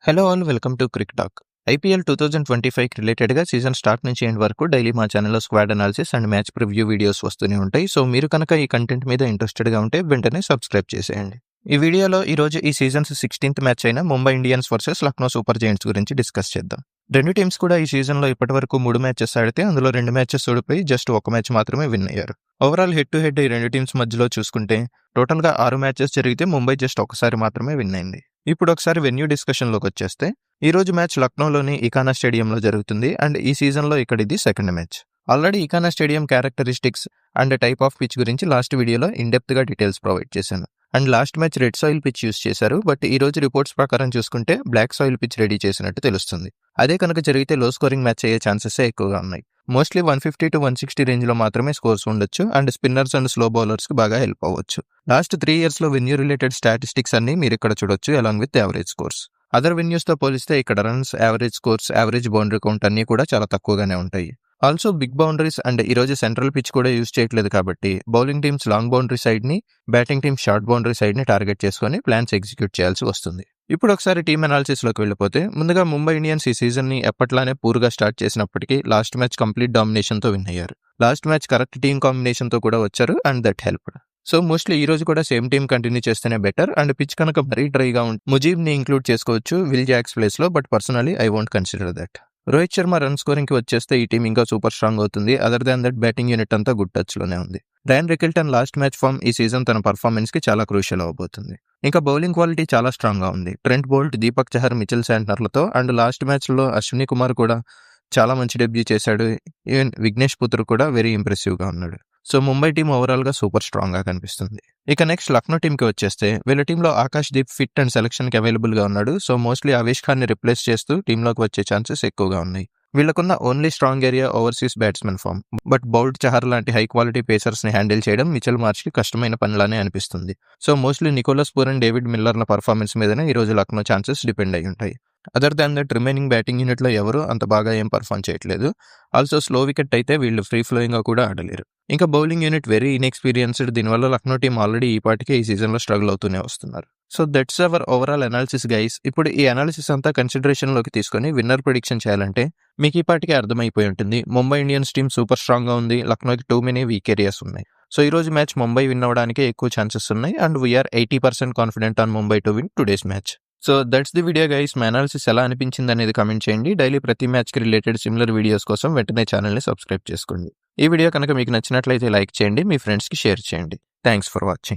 Hello all welcome to crick talk. IPL 2025కి రిలేటెడ్గా season start నుంచి ఎండ్ వరకు డైలీ మా ఛానల్లో squad analysis and match preview videos వస్తూనే ఉంటాయి. సో మీరు కనుక ఈ కంటెంట్ మీద ఇంట్రెస్టెడ్గా ఉంటే వెంటనే సబ్స్క్రైబ్ చేసేయండి. ఈ వీడియోలో ఈరోజు ఈ సీజన్స్ 16th మ్యాచ్ అయిన Mumbai Indians versus Lucknow super Giants గురించి డిస్కస్ చేద్దాం. రెండు టీమ్స్ కూడా ఈ సీజన్లో ఇప్పటివరకు 3 మ్యాచెస్ ఆడితే అందులో 2 మ్యాచెస్ ఓడిపోయి జస్ట్ 1 మ్యాచ్ మాత్రమే విన్ అయ్యారు. ఓవరాల్ హెడ్ టు హెడ్ ఈ రెండు టీమ్స్ మధ్యలో చూసుకుంటే టోటల్గా 6 మ్యాచెస్ జరిగితే ముంబై జస్ట్ ఒకసారి మాత్రమే విన్ అయింది. ఇప్పుడు ఒకసారి వెన్యూ డిస్కషన్లోకి వచ్చేస్తే ఈ రోజు మ్యాచ్ లక్నోలోని ఇకానా స్టేడియంలో జరుగుతుంది అండ్ ఈ సీజన్లో ఇక్కడ ఇది second match. Already Ekana stadium characteristics and type of pitch గురించి లాస్ట్ వీడియోలో ఇన్డెప్త్గా డీటెయిల్స్ ప్రొవైడ్ చేశాను. And last match red soil pitch use చేశారు, బట్ ఈ రోజు రిపోర్ట్స్ ప్రకారం చూసుకుంటే బ్లాక్ సాయిల్ పిచ్ రెడీ చేసినట్టు తెలుస్తుంది. అదే కనుక జరిగితే లో స్కోరింగ్ మ్యాచ్ అయ్యే ఛాన్సెస్ ఎక్కువగా ఉన్నాయి. మోస్ట్లీ 150 to 160 రేంజ్లో మాత్రమే స్కోర్స్ ఉండొచ్చు అండ్ స్పిన్నర్స్ అండ్ స్లో బౌలర్స్కి బాగా హెల్ప్ అవ్వచ్చు. లాస్ట్ 3 yearsలో వెన్యూ రిలేటెడ్ స్టాటిస్టిక్స్ అన్ని మీరు ఇక్కడ చూడొచ్చు along with average scores. Other వెన్యూస్తో పోలిస్తే ఇక్కడ runs, average scores, average boundary count అన్నీ కూడా చాలా తక్కువగానే ఉంటాయి. ఆల్సో బిగ్ బౌండరీస్ అండ్ ఈరోజు సెంట్రల్ పిచ్ కూడా యూజ్ చేయట్లేదు కాబట్టి బౌలింగ్ టీమ్స్ లాంగ్ బౌండరీ సైడ్ని, బ్యాటింగ్ టీమ్స్ షార్ట్ బౌండరీ సైడ్ని టార్గెట్ చేసుకుని ప్లాన్స్ ఎగ్జిక్యూట్ చేయాల్సి వస్తుంది. ఇప్పుడు ఒకసారి టీమ్ అనాలిసిస్లోకి వెళ్ళిపోతే ముందుగా ముంబై ఇండియన్స్ ఈ సీజన్ని ఎప్పట్లానే పూర్గా స్టార్ట్ చేసినప్పటికీ లాస్ట్ మ్యాచ్ కంప్లీట్ డామినేషన్తో విన్ అయ్యారు. లాస్ట్ మ్యాచ్ కరెక్ట్ టీమ్ కాంబినేషన్తో కూడా వచ్చారు and that helped. So mostly ఈ రోజు కూడా సేమ్ టీమ్ కంటిన్యూ చేస్తేనే బెటర్ అండ్ పిచ్ కనుక మరీ డ్రైగా ముజీబ్ని ఇంక్లూడ్ చేసుకోవచ్చు విల్ జాక్స్ ప్లేస్లో, but personally I won't consider that. Rohit Sharma run స్కోరింగ్కి వచ్చేస్తే ఈ టీం ఇంకా సూపర్ స్ట్రాంగ్ అవుతుంది. Other than that batting unit అంతా గుడ్ టచ్లోనే ఉంది. Ryan Rickelton last match form ఈ సీజన్ తన పర్ఫార్మెన్స్కి చాలా క్రూషియల్ అవబోతుంది. ఇంకా బౌలింగ్ క్వాలిటీ చాలా స్ట్రాంగ్గా ఉంది. Trent Boult, Deepak Chahar, Mitchell శాంట్నర్లతో అండ్ లాస్ట్ మ్యాచ్లో అశ్విని కుమార్ కూడా చాలా మంచి డెబ్యూ చేశాడు. ఈవెన్ విఘ్నేష్ పుత్ర కూడా వెరీ ఇంప్రెసివ్గా ఉన్నాడు. సో ముంబై టీం ఓవరాల్గా సూపర్ స్ట్రాంగ్గా కనిపిస్తుంది. ఇక నెక్స్ట్ లక్నో టీంకి వచ్చేస్తే వీళ్ళ టీంలో ఆకాష్ దీప్ ఫిట్ అండ్ సెలక్షన్కి అవైలబుల్గా ఉన్నాడు. సో మోస్ట్లీ అవేష్ ఖాన్ని రిప్లేస్ చేస్తూ టీంలోకి వచ్చే ఛాన్సెస్ ఎక్కువగా ఉన్నాయి. వీళ్ళకున్న only strong area overseas batsmen form, but Boult Chahar లాంటి హై క్వాలిటీ పేసర్స్ని హ్యాండిల్ చేయడం మిచెల్ మార్ష్కి కష్టమైన పనిలానే అనిపిస్తుంది. So mostly Nicholas Pooran, David మిల్లర్ల పర్ఫార్మెన్స్ మీదనే ఈరోజు లక్నో ఛాన్సెస్ డిపెండ్ అయి ఉంటాయి. Other than that remaining batting యూనిట్లో ఎవరు అంత బాగా ఏం పర్ఫామ్ చేయట్లేదు. ఆల్సో స్లో వికెట్ అయితే వీళ్ళు ఫ్రీ ఫ్లోయింగ్గా కూడా ఆడలేరు. ఇంకా బౌలింగ్ యూనిట్ వెరీ ఇన్ఎక్స్పీరియన్స్డ్. దీనివల్ల లక్నో టీం ఆల్రెడీ ఈ పాటికే ఈ సీజన్లో స్ట్రగుల్ అవుతూనే వస్తున్నారు. So that's our overall analysis guys. ఇప్పుడు ఈ అనాలిసిస్ అంతా కన్సిడరేషన్లోకి తీసుకొని విన్నర్ ప్రిడిక్షన్ చేయాలంటే మీకు ఈ పాటికే అర్థమైపోయి ఉంటుంది. ముంబై ఇండియన్స్ టీం సూపర్ స్ట్రాంగ్గా ఉంది, లక్నోకి టూ మెనీ వీక్ ఏరియాస్ ఉన్నాయి. సో ఈరోజు మ్యాచ్ ముంబై విన్ అవ్వడానికే ఎక్కువ ఛాన్సెస్ ఉన్నాయి and we're 80% confident on Mumbai to win today's match. So that's the video guys. మా అనాలిసిస్ ఎలా అనిపించింది అనేది కామెంట్ చేయండి. డైలీ ప్రతి మ్యాచ్కి రిలేటెడ్ సిమిలర్ వీడియోస్ కోసం వెంటనే ఛానల్ని సబ్స్క్రైబ్ చేసుకోండి. ఈ వీడియో కనుక మీకు నచ్చినట్లయితే లైక్ చేయండి, మీ ఫ్రెండ్స్కి షేర్ చేయండి. Thanks for watching.